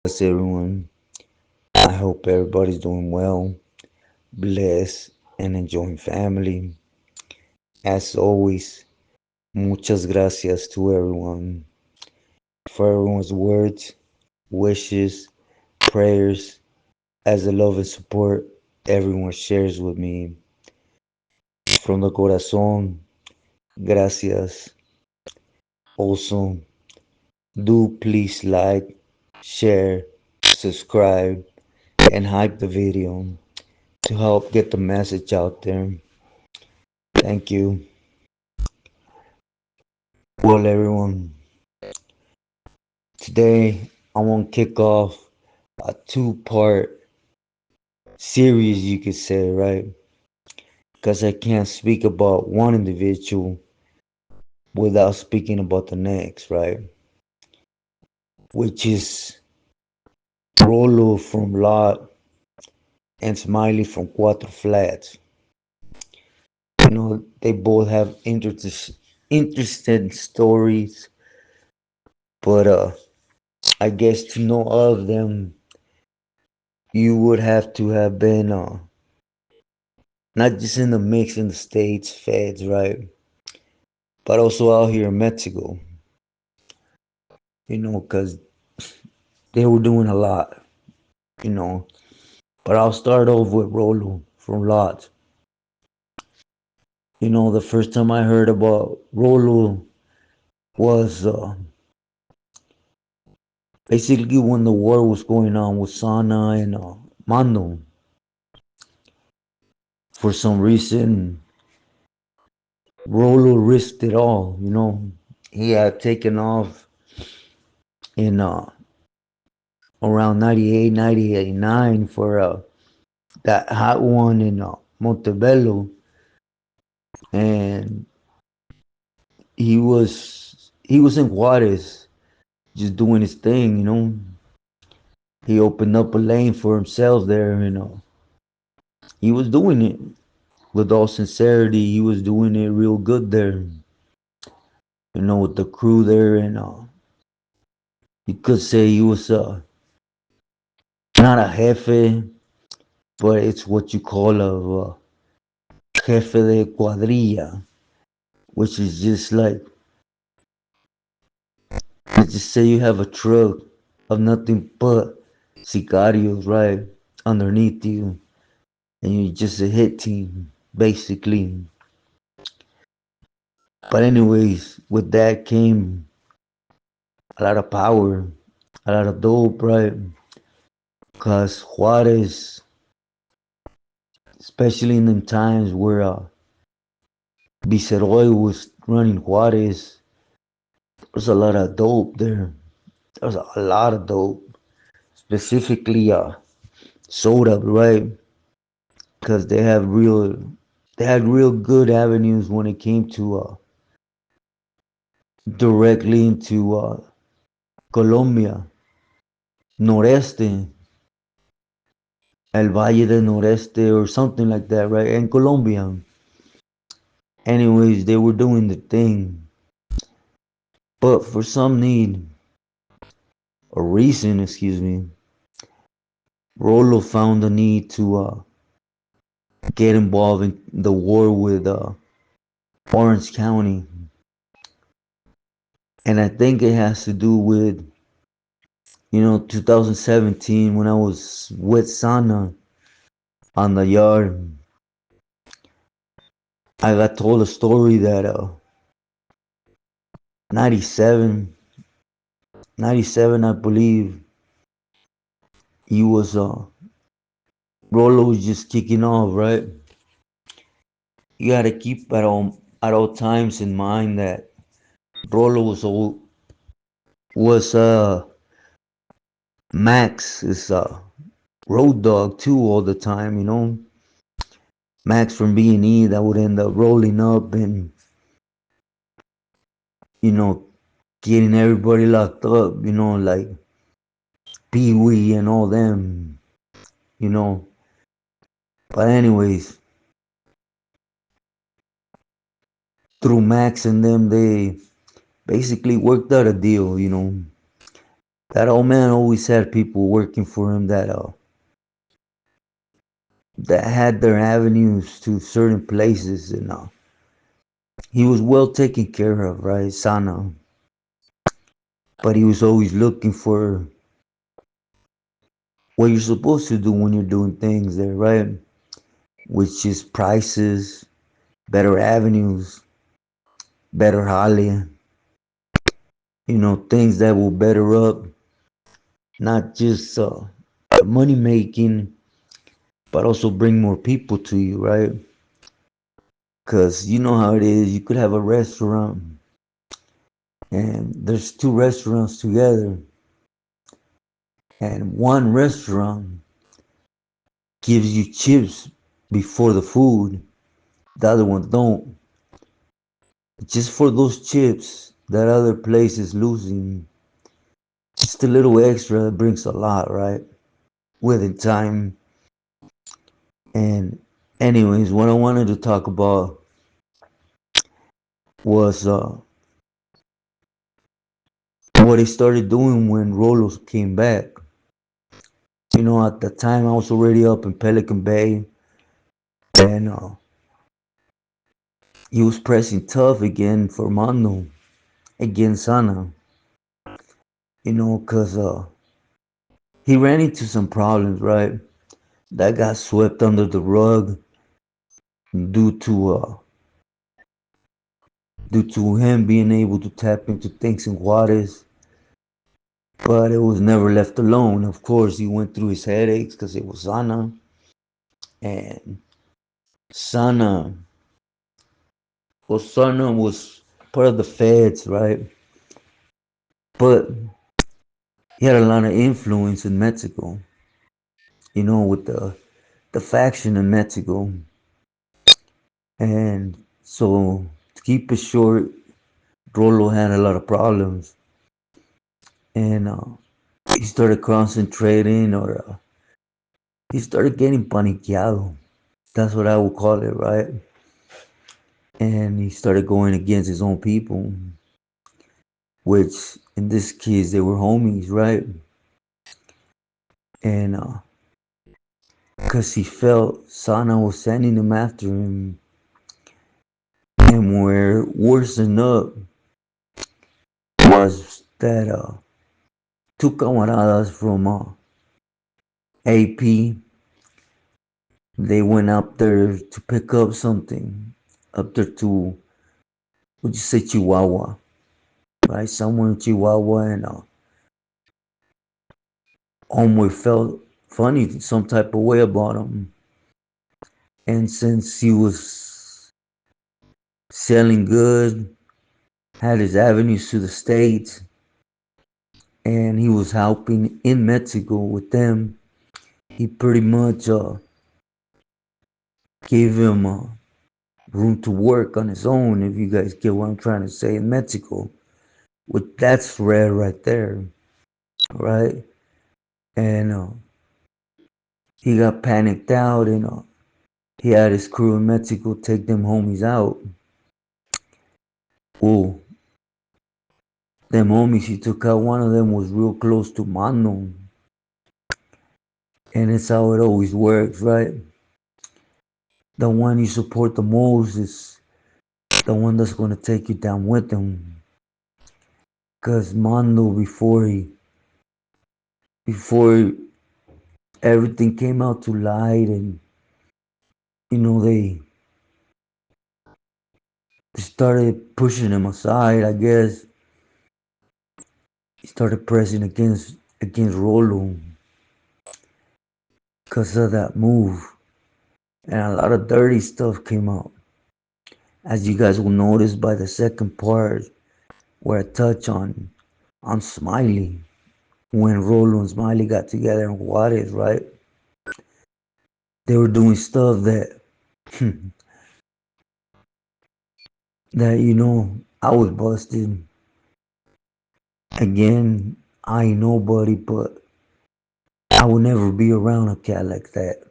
What's everyone? I hope everybody's doing well, blessed, and enjoying family. As always, muchas gracias to everyone for everyone's words, wishes, prayers, as the love and support everyone shares with me. From the corazón, gracias. Also, do please like, share, subscribe, and hype the video to help get the message out there. Thank you. Well, everyone, today I want to kick off a two-part series, you could say, right? Because I can't speak about one individual without speaking about the next, right? Which is Rolo from Lot and Smiley from Cuatro Flats. They both have interesting stories, but I guess to know all of them, you would have to have been not just in the mix in the States, feds, right? But also out here in Mexico, because they were doing a lot, you know. But I'll start off with Rolo from Lot. The first time I heard about Rolo was basically when the war was going on with Sana and Mando. For some reason, Rolo risked it all. He had taken off in around 98, 99 for that hot one in Montebello, and he was in Juarez just doing his thing. He opened up a lane for himself there. He was doing it with all sincerity. He was doing it real good there, with the crew there, and you could say he was not a jefe, but it's what you call a jefe de cuadrilla, which is just like, let's just say you have a truck of nothing but sicarios, right, underneath you, and you're just a hit team, basically. But anyways, with that came a lot of power, a lot of dope, right? Cause Juarez, especially in them times where Viceroy was running Juarez, there was a lot of dope there. There was a lot of dope, specifically soda, right? Cause they had real good avenues when it came to directly into Colombia, Noreste, El Valle del Noreste, or something like that, right? In Colombia. Anyways, they were doing the thing, but for some need or reason, excuse me, Rolo found the need to get involved in the war with Orange County, and I think it has to do with 2017 when I was with Sana on the yard. I got told a story that 97, 97, I believe, he was Rolo was just kicking off, right? You gotta keep at all times in mind that Rolo was Max is road dog too all the time. Max from B&E that would end up rolling up and you know getting everybody locked up, like Pee Wee and all them, you know. But anyways, through Max and them, they basically worked out a deal. That old man always had people working for him that had their avenues to certain places, and he was well taken care of, right, Sana. But he was always looking for what you're supposed to do when you're doing things there, right? Which is prices, better avenues, better Holly, things that will better up not just money making, but also bring more people to you, right? Because you know how it is. You could have a restaurant and there's two restaurants together, and one restaurant gives you chips before the food, the other one don't. Just for those chips, that other place is losing just a little extra that brings a lot, right? Within time. And anyways, what I wanted to talk about was what he started doing when Rolo came back. At the time I was already up in Pelican Bay, and he was pressing tough again for Mando against Sana. Cause he ran into some problems, right? That got swept under the rug due to uh, due to him being able to tap into things in Juarez. But it was never left alone. Of course, he went through his headaches because it was Sana, and Sana Osana was part of the feds, right? But he had a lot of influence in Mexico, with the faction in Mexico. And so, to keep it short, Rolo had a lot of problems. And he started concentrating, or he started getting paniqueado. That's what I would call it, right? And he started going against his own people, which in this case, they were homies, right? And because he felt Sana was sending him after him, and where worsen up was that two camaradas from AP, they went up there to pick up something up there to, would you say, Chihuahua, right? Somewhere in Chihuahua, and Homeboy felt funny some type of way about him. And since he was selling good, had his avenues to the States, and he was helping in Mexico with them, he pretty much gave him room to work on his own, if you guys get what I'm trying to say, in Mexico. Which that's rare right there, right? And he got panicked out, and he had his crew in Mexico take them homies out. Oh, them homies he took out, one of them was real close to Mano. And it's how it always works, right? The one you support the most is the one that's going to take you down with him. Because Mando, before everything came out to light, and they started pushing him aside, I guess. He started pressing against Rolo because of that move, and a lot of dirty stuff came out, as you guys will notice by the second part, where I touch on Smiley, when Rolo and Smiley got together in Juarez, right? They were doing stuff that that I was busted. Again, I ain't nobody, but I would never be around a cat like that.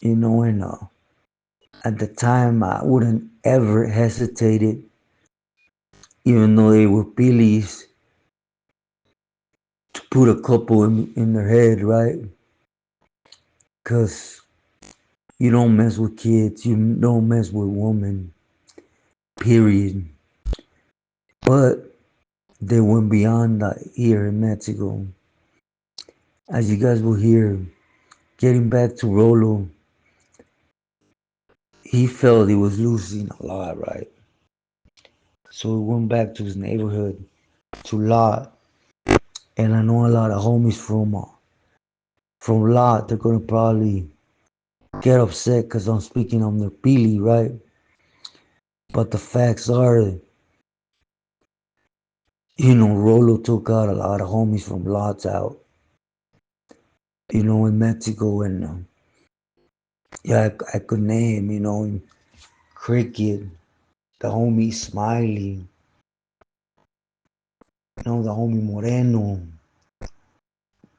And at the time I wouldn't ever hesitated, even though they were pillies, put a couple in their head, right? Cause you don't mess with kids, you don't mess with women, period. But they went beyond that here in Mexico. As you guys will hear, getting back to Rolo, he felt he was losing a lot, right? So he went back to his neighborhood, to Lot. And I know a lot of homies from Lot, they're gonna probably get upset because I'm speaking on their Pili, right? But the facts are, Rolo took out a lot of homies from Lots out, in Mexico. And yeah, I could name, Cricket, the homie Smiley, the homie Moreno,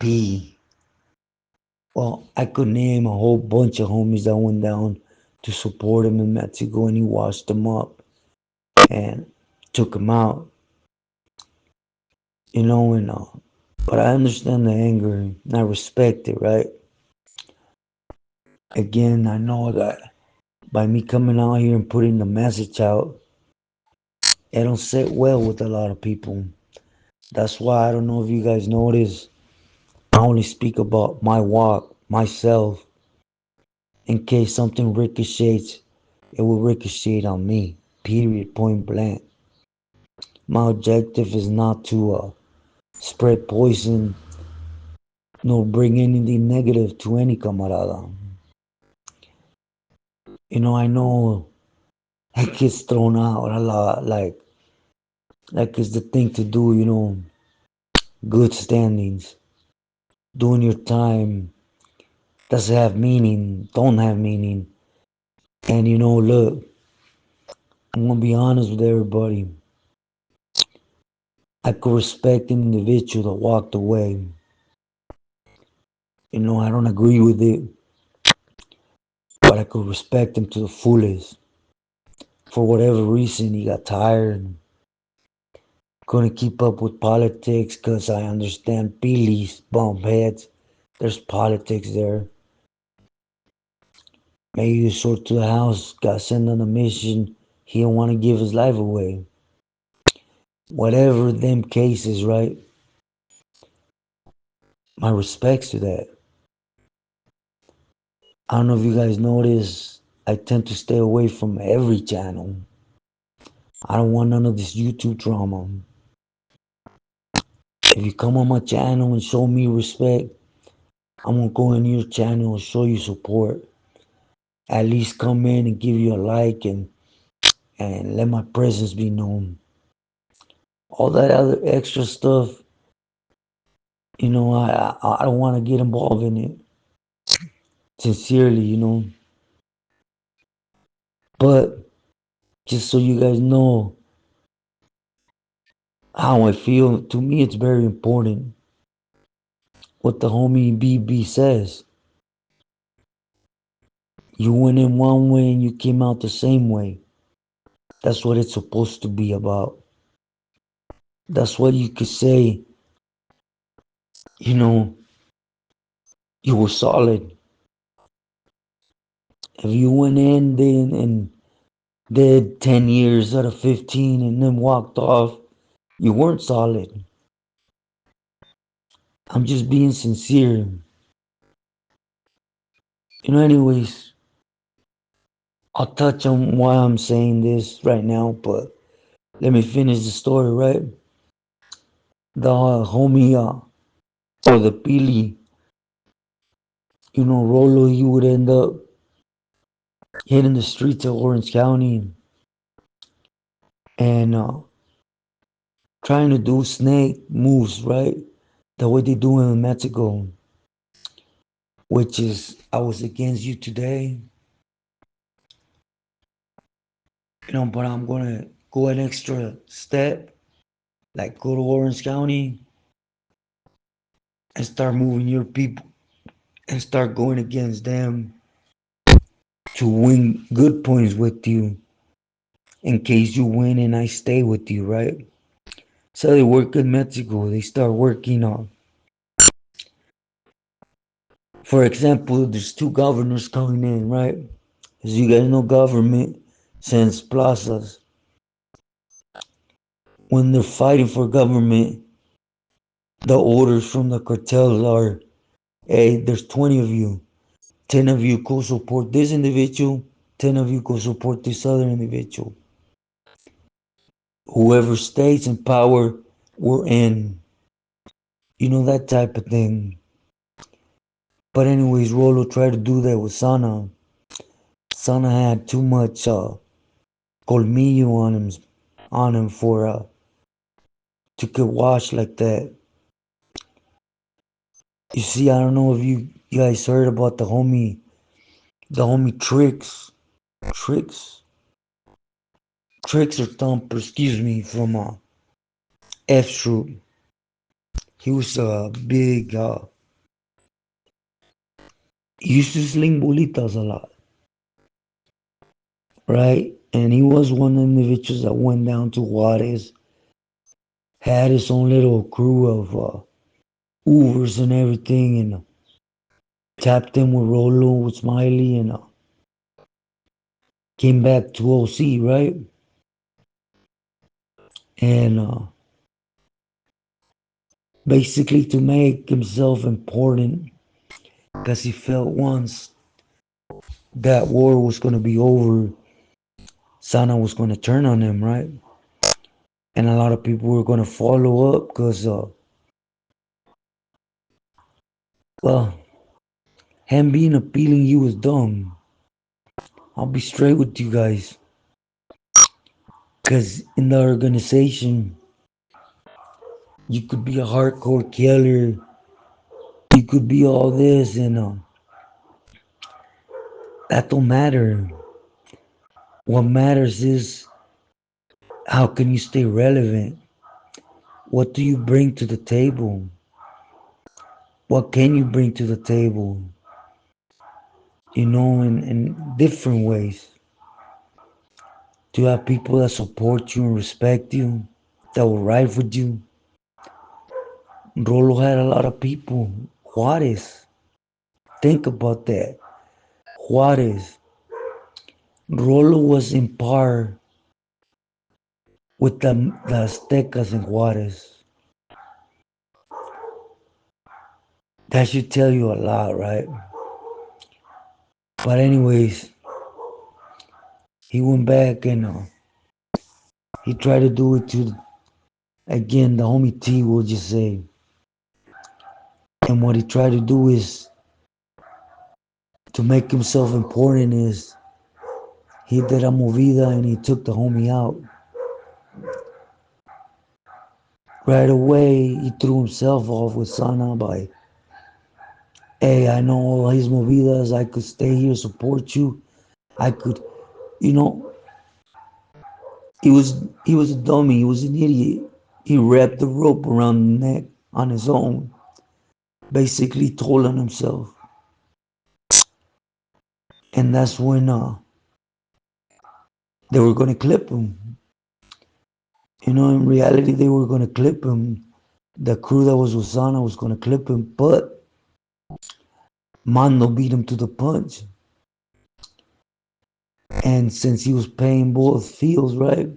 P. Well, I could name a whole bunch of homies that went down to support him in Mexico, and he washed them up and took them out, and but I understand the anger and I respect it, right? Again, I know that by me coming out here and putting the message out, it don't sit well with a lot of people. That's why I don't know if you guys notice, I only speak about my walk, myself, in case something ricochets, it will ricochet on me, period, point blank. My objective is not to spread poison nor bring anything negative to any camarada. I know it gets thrown out a lot, like it's the thing to do, good standings, doing your time, does it have meaning, don't have meaning. And look, I'm gonna be honest with everybody. I could respect an individual that walked away. I don't agree with it, but I could respect him to the fullest. For whatever reason, he got tired, couldn't keep up with politics, because I understand Pilis, bump heads, there's politics there. Maybe he was short to the house, got sent on a mission, he didn't want to give his life away. Whatever them cases, right? My respects to that. I don't know if you guys notice, I tend to stay away from every channel. I don't want none of this YouTube drama. If you come on my channel and show me respect, I'm gonna go in your channel and show you support. At least come in and give you a like and let my presence be known. All that other extra stuff, I don't want to get involved in it. Sincerely, But just so you guys know how I feel, to me it's very important what the homie BB says. You went in one way and you came out the same way. That's what it's supposed to be about. That's what you could say, you know, you were solid. If you went in then and did 10 years out of 15 and then walked off, you weren't solid. I'm just being sincere. Anyways, I'll touch on why I'm saying this right now, but let me finish the story, right? The homie, or the Pili, Rolo, he would end up hitting the streets of Orange County and trying to do snake moves, right? The way they do in Mexico, which is, I was against you today, but I'm gonna go an extra step, like go to Orange County and start moving your people and start going against them to win good points with you in case you win and I stay with you, right? So they work in Mexico. They start working on For example, there's two governors coming in, right? As you guys know, government sends plazas. When they're fighting for government, the orders from the cartels are, hey, there's 20 of you. 10 of you go support this individual. 10 of you go support this other individual. Whoever stays in power, we're in. You know, that type of thing. But anyways, Rolo tried to do that with Sana. Sana had too much colmillo on him for to get washed like that. You see, I don't know if you guys heard about the homie Tricks or Thumper, excuse me, from F Troop. He was a big, he used to sling bolitas a lot, right? And he was one of the individuals that went down to Juarez, had his own little crew of Ubers and everything, and tapped in with Rolo, with Smiley, and came back to OC, right? And basically to make himself important, because he felt once that war was going to be over, Sana was going to turn on him, right? And a lot of people were going to follow up because, well, him being appealing you was dumb. I'll be straight with you guys. Because in the organization, you could be a hardcore killer, you could be all this, and that don't matter. What matters is how can you stay relevant? What do you bring to the table? What can you bring to the table? You know, in different ways. To have people that support you and respect you, that will ride with you. Rolo had a lot of people. Juarez. Think about that. Juarez. Rolo was in par with the Aztecas in Juarez. That should tell you a lot, right? But anyways, he went back and he tried to do it to, again, the homie T, will just say. And what he tried to do is, to make himself important, is he did a movida and he took the homie out. Right away, he threw himself off with Sana by, hey, I know all his movidas, I could stay here, support you. I could, you know, he was a dummy, he was an idiot. He wrapped the rope around the neck on his own, basically told on himself. And that's when they were gonna clip him. You know, in reality, they were gonna clip him. The crew that was with Sana was gonna clip him, but Mando beat him to the punch. And since he was paying both fields, right?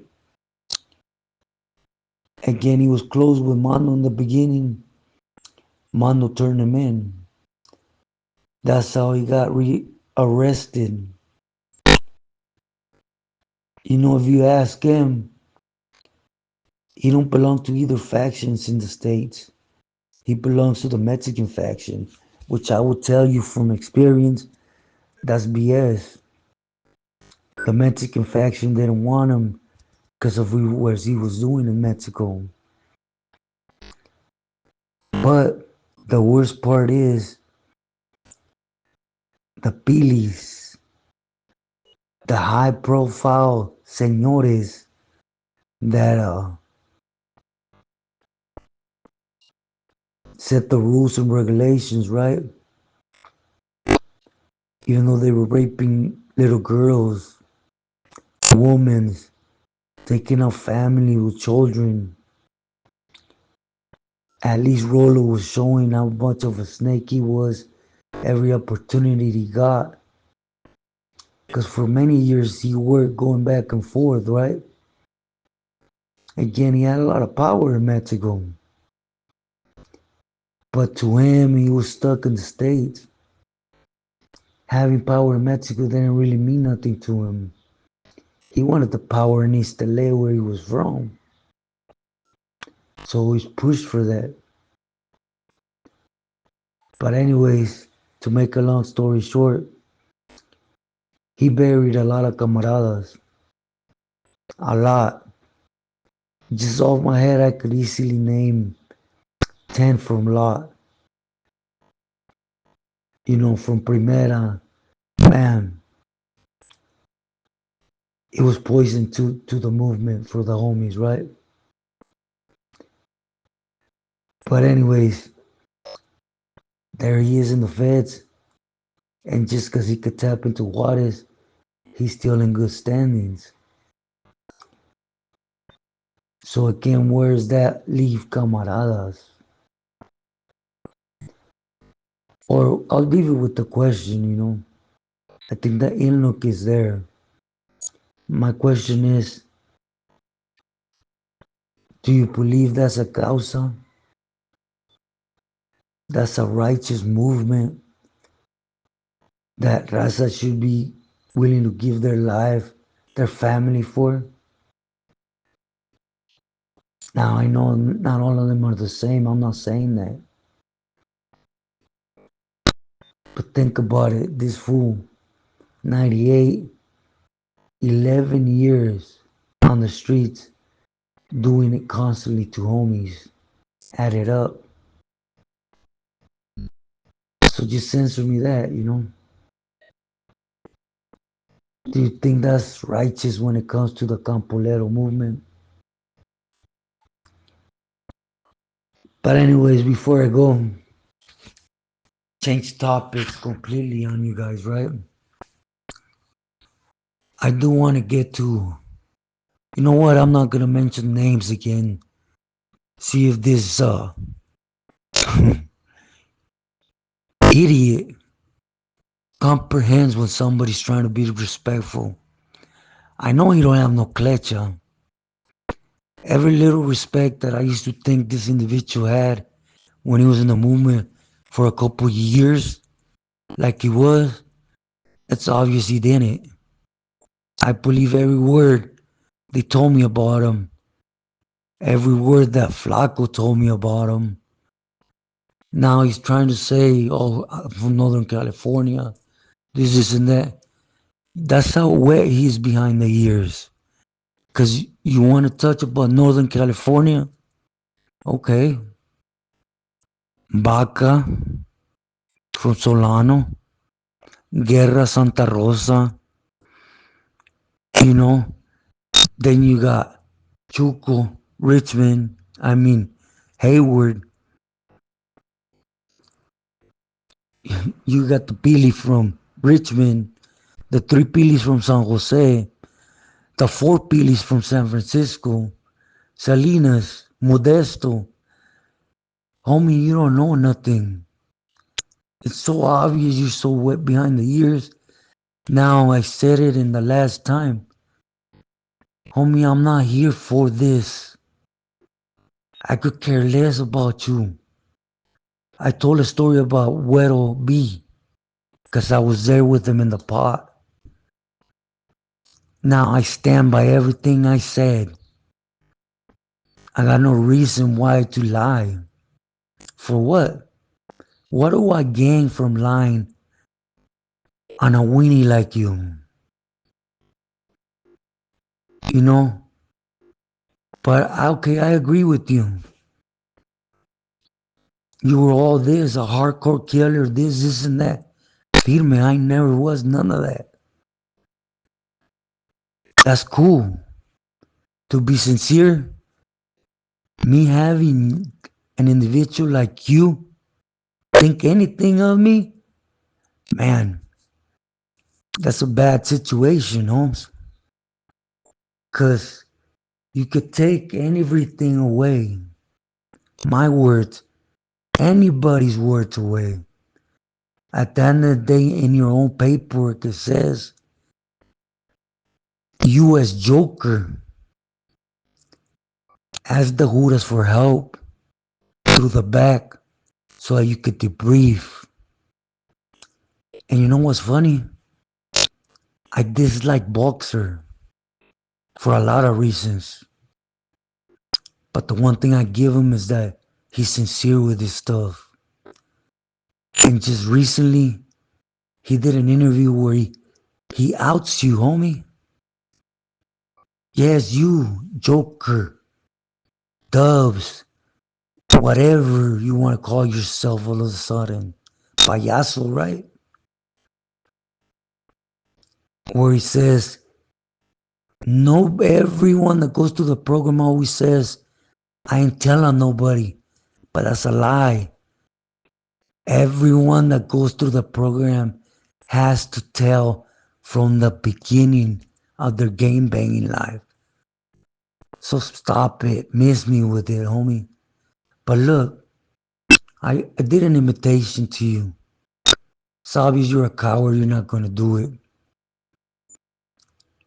Again, he was close with Mando in the beginning. Mando turned him in. That's how he got arrested. You know, if you ask him, he don't belong to either factions in the States. He belongs to the Mexican faction, which I will tell you from experience, that's BS. The Mexican faction didn't want him because of what he was doing in Mexico. But the worst part is the Pilis, the high profile señores that set the rules and regulations, right? Even though they were raping little girls, women, taking out family with children. At least Rolo was showing how much of a snake he was, every opportunity he got. Because for many years he worked going back and forth, right? Again, he had a lot of power in Mexico. But to him, he was stuck in the States. Having power in Mexico didn't really mean nothing to him. He wanted the power in East LA where he was from. So he's pushed for that. But anyways, to make a long story short, he buried a lot of camaradas. A lot. Just off my head, I could easily name 10 from Lot. You know, from Primera. Man, it was poison to the movement for the homies, right? But anyways, there he is in the feds. And just because he could tap into Juarez, he's still in good standings. So again, where's that leave camaradas? Or I'll leave it with the question, you know. I think the look is there. My question is, do you believe that's a causa? That's a righteous movement that Raza should be willing to give their life, their family for? Now I know not all of them are the same, I'm not saying that. But think about it, this fool, 98, 11 years on the streets, doing it constantly to homies. Add it up. So just censor me that, you know. Do you think that's righteous when it comes to the Campolero movement? But anyways, before I go, change topics completely on you guys, right? I do want to get to, you know what, I'm not going to mention names again. See if this idiot comprehends when somebody's trying to be respectful. I know you don't have no clecha. Every little respect that I used to think this individual had when he was in the movement for a couple years, like he was, it's obvious he didn't. I believe every word they told me about him, every word that Flaco told me about him. Now he's trying to say, oh, I'm from Northern California, this and that. That's how wet he is behind the ears. Because you want to touch about Northern California? Okay. Baca from Solano, Guerra Santa Rosa, you know. Then you got Chuco, Richmond, Hayward. You got the Pili from Richmond, the three Pilis from San Jose, the four Pilis from San Francisco, Salinas, Modesto. Homie, you don't know nothing. It's so obvious you're so wet behind the ears. Now I said it in the last time. Homie, I'm not here for this. I could care less about you. I told a story about Güero B, because I was there with him in the pot. Now I stand by everything I said. I got no reason why to lie. For what? What do I gain from lying on a weenie like you? You know? But okay, I agree with you. You were all this, a hardcore killer, this and that. Firme, I never was none of that. That's cool. To be sincere, me having an individual like you think anything of me, man, that's a bad situation, Holmes. Cause you could take everything away. My words, anybody's words away. At the end of the day, in your own paperwork, it says you as Joker asked the Judas for help through the back so that you could debrief. And you know what's funny? I dislike Boxer for a lot of reasons. But the one thing I give him is that he's sincere with his stuff. And just recently, he did an interview where he outs you, homie. Yes, you, Joker, Dubs, whatever you want to call yourself all of a sudden. Payaso, right? Where he says, no, everyone that goes to the program always says, I ain't telling nobody. But that's a lie. Everyone that goes through the program has to tell from the beginning of their game banging life. So stop it. Miss me with it, homie. But look, I did an invitation to you. It's obvious you're a coward. You're not going to do it.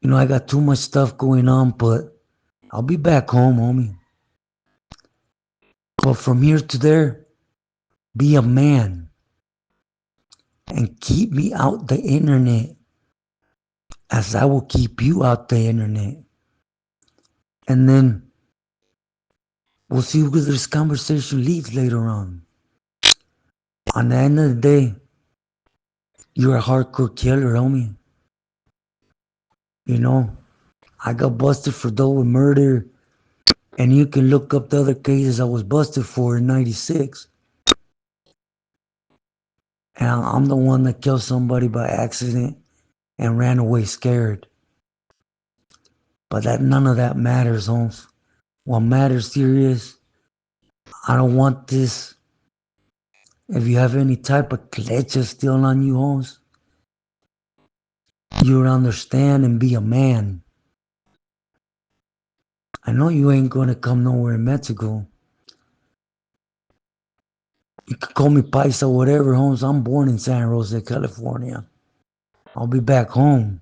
You know, I got too much stuff going on, but I'll be back home, homie. But from here to there, be a man and keep me out the internet as I will keep you out the internet. And then we'll see where this conversation leads later on. On the end of the day, you're a hardcore killer, homie. You know, I got busted for double murder, and you can look up the other cases I was busted for in '96. And I'm the one that killed somebody by accident and ran away scared. But none of that matters, Holmes. What matters here is I don't want this. If you have any type of clecha still on you, Holmes, you'll understand and be a man. I know you ain't gonna come nowhere in Mexico. You could call me Paisa, whatever, Holmes. I'm born in San Jose, California. I'll be back home.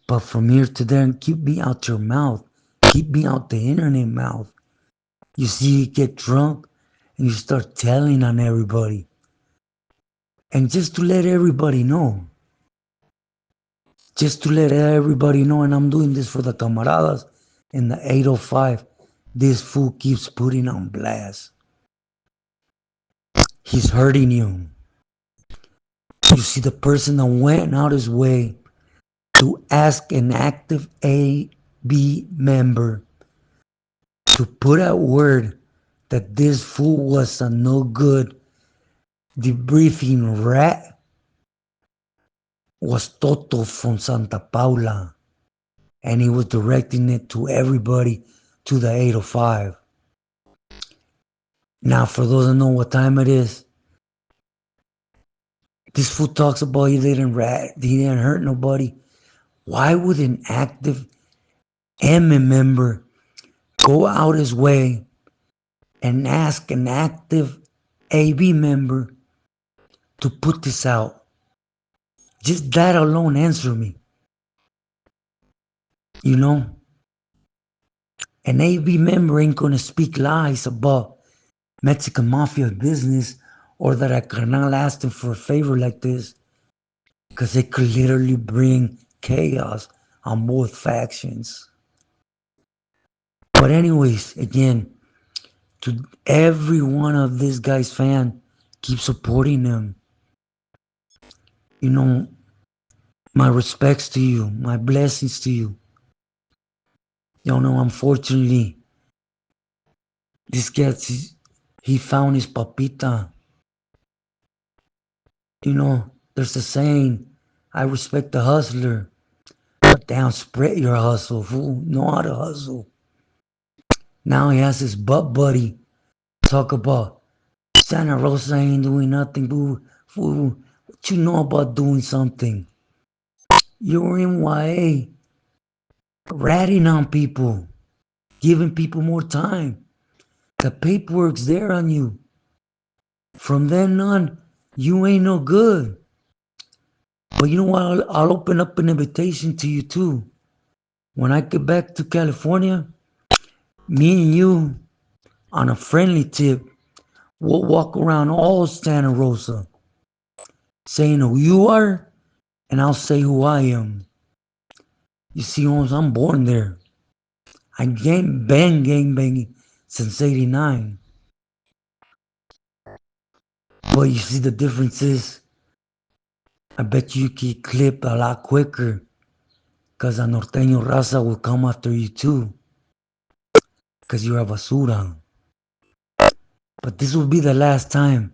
But from here to there, keep me out your mouth. Keep me out the internet mouth. You see, you get drunk and you start telling on everybody. And just to let everybody know, and I'm doing this for the camaradas in the 805, this fool keeps putting on blast. He's hurting you. You see, the person that went out his way to ask an active AB member to put out word that this fool was a no good debriefing rat was Toto from Santa Paula, and he was directing it to everybody to the 805. Now, for those that know what time it is, this fool talks about he didn't hurt nobody. Why would an active M member go out his way and ask an active AB member to put this out? Just that alone answer me. You know, an AB member ain't gonna speak lies about Mexican mafia business or that I cannot ask them for a favor like this, because it could literally bring chaos on both factions. But anyways, again, to every one of this guy's fan, keep supporting him. You know, my respects to you, my blessings to you. You know, unfortunately, this guy, he found his papita. You know, there's a saying, I respect the hustler, but damn, spread your hustle, fool. Know how to hustle. Now he has his butt buddy talk about Santa Rosa ain't doing nothing, boo. Fool, what you know about doing something? You're in YA, ratting on people, giving people more time. The paperwork's there on you. From then on, You ain't no good. But you know what? I'll open up an invitation to you too. When I get back to California, me and you, on a friendly tip, we'll walk around all Santa Rosa saying who you are, and I'll say who I am. You see, Holmes, I'm born there. I gang banging since '89. But you see, the difference is, I bet you can clip a lot quicker, cause a norteño raza will come after you too, cause you're a basura. But this will be the last time.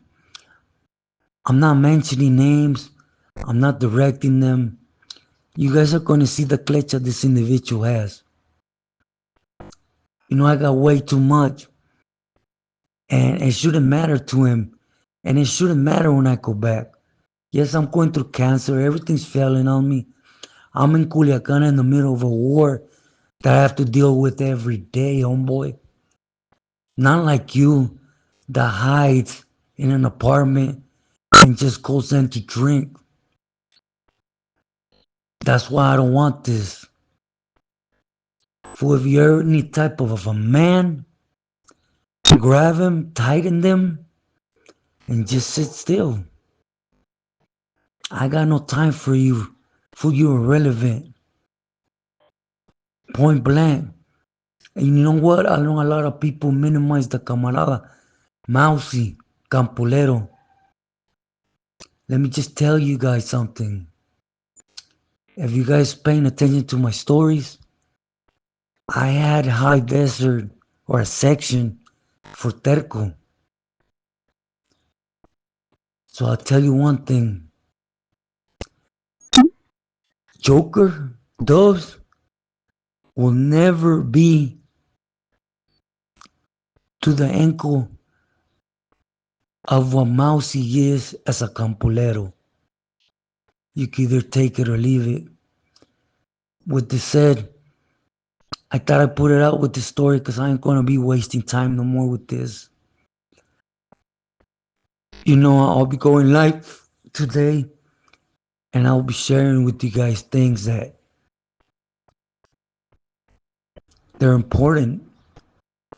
I'm not mentioning names. I'm not directing them. You guys are going to see the clecha this individual has. You know, I got way too much. And it shouldn't matter to him. And it shouldn't matter when I go back. Yes, I'm going through cancer. Everything's failing on me. I'm in Culiacan in the middle of a war that I have to deal with every day, homeboy. Not like you that hides in an apartment and just goes in to drink. That's why I don't want this. For if you're any type of a man, grab him, tighten them, and just sit still. I got no time for you. For you irrelevant. Point blank. And you know what? I know a lot of people minimize the camarada. Mousy, Campolero. Let me just tell you guys something. If you guys paying attention to my stories, I had high desert or a section for Terco. So I'll tell you one thing. Joker, Dubs will never be to the ankle of what Mousy is as a Campolero. You can either take it or leave it. With this said, I thought I'd put it out with this story because I ain't gonna be wasting time no more with this. You know, I'll be going live today and I'll be sharing with you guys things that they're important.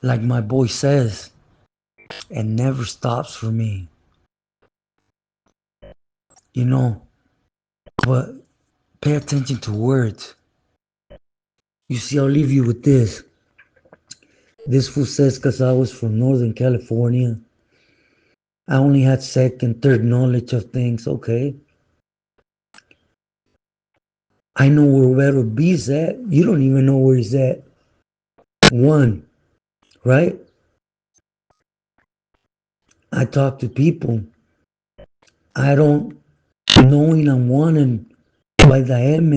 Like my boy says, it never stops for me. You know, but pay attention to words. You see, I'll leave you with this. This fool says because I was from Northern California, I only had second, third knowledge of things. Okay. I know where Vero B's at. You don't even know where he's at. One, right? I talk to people. I don't knowing I'm wanted by the M,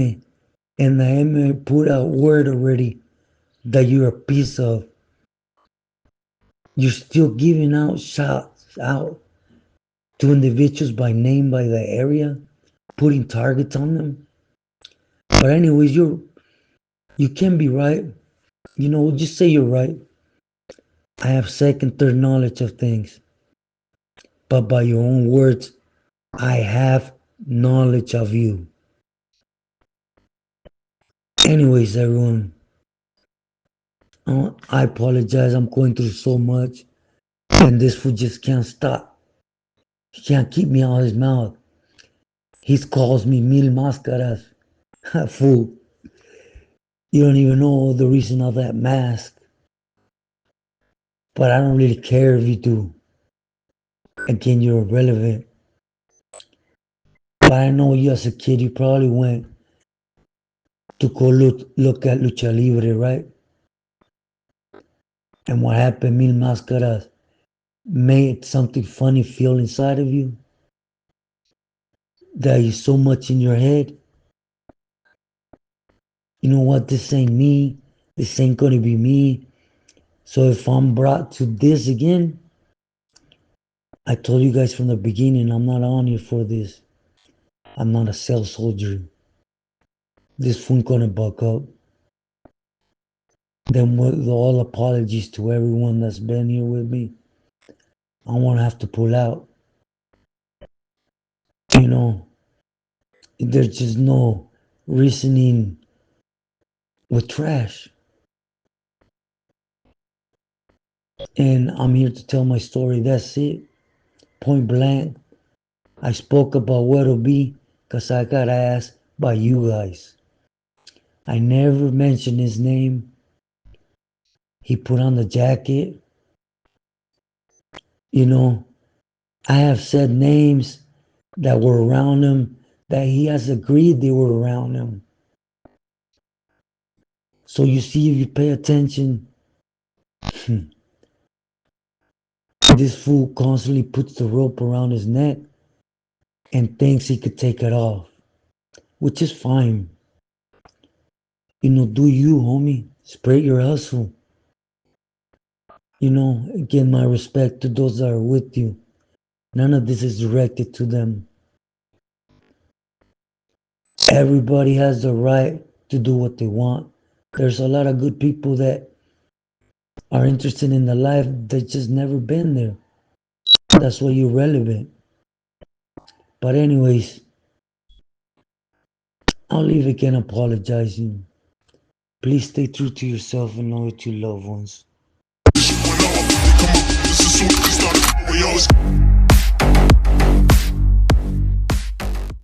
and the M put out word already that you're a piece of. You're still giving out shots out to individuals by name, by the area, putting targets on them. But anyways, you can be right. You know, just say you're right. I have second, third knowledge of things. But by your own words, I have knowledge of you. Anyways, everyone, I apologize. I'm going through so much, and this fool just can't stop. He can't keep me out of his mouth. He calls me mil máscaras. Fool, you don't even know the reason of that mask. But I don't really care if you do. Again, you're irrelevant. But I know you as a kid, you probably went to go look at Lucha Libre, right? And what happened, Mil Máscaras made something funny feel inside of you that is so much in your head. You know what? This ain't me. This ain't gonna be me. So if I'm brought to this again, I told you guys from the beginning, I'm not on here for this. I'm not a cell soldier. This fool gonna buck up. Then with all apologies to everyone that's been here with me, I won't have to pull out. You know, there's just no reasoning with trash. And I'm here to tell my story. That's it. Point blank. I spoke about what'll be because I got asked by you guys. I never mentioned his name. He put on the jacket. You know, I have said names that were around him that he has agreed they were around him. So you see, if you pay attention, this fool constantly puts the rope around his neck and thinks he could take it off, which is fine. You know, do you, homie? Spread your hustle. You know, again, my respect to those that are with you. None of this is directed to them. Everybody has the right to do what they want. There's a lot of good people that are interested in the life that just never been there. That's why you're relevant. But anyways, I'll leave again apologizing. Please stay true to yourself and loyal to your loved ones.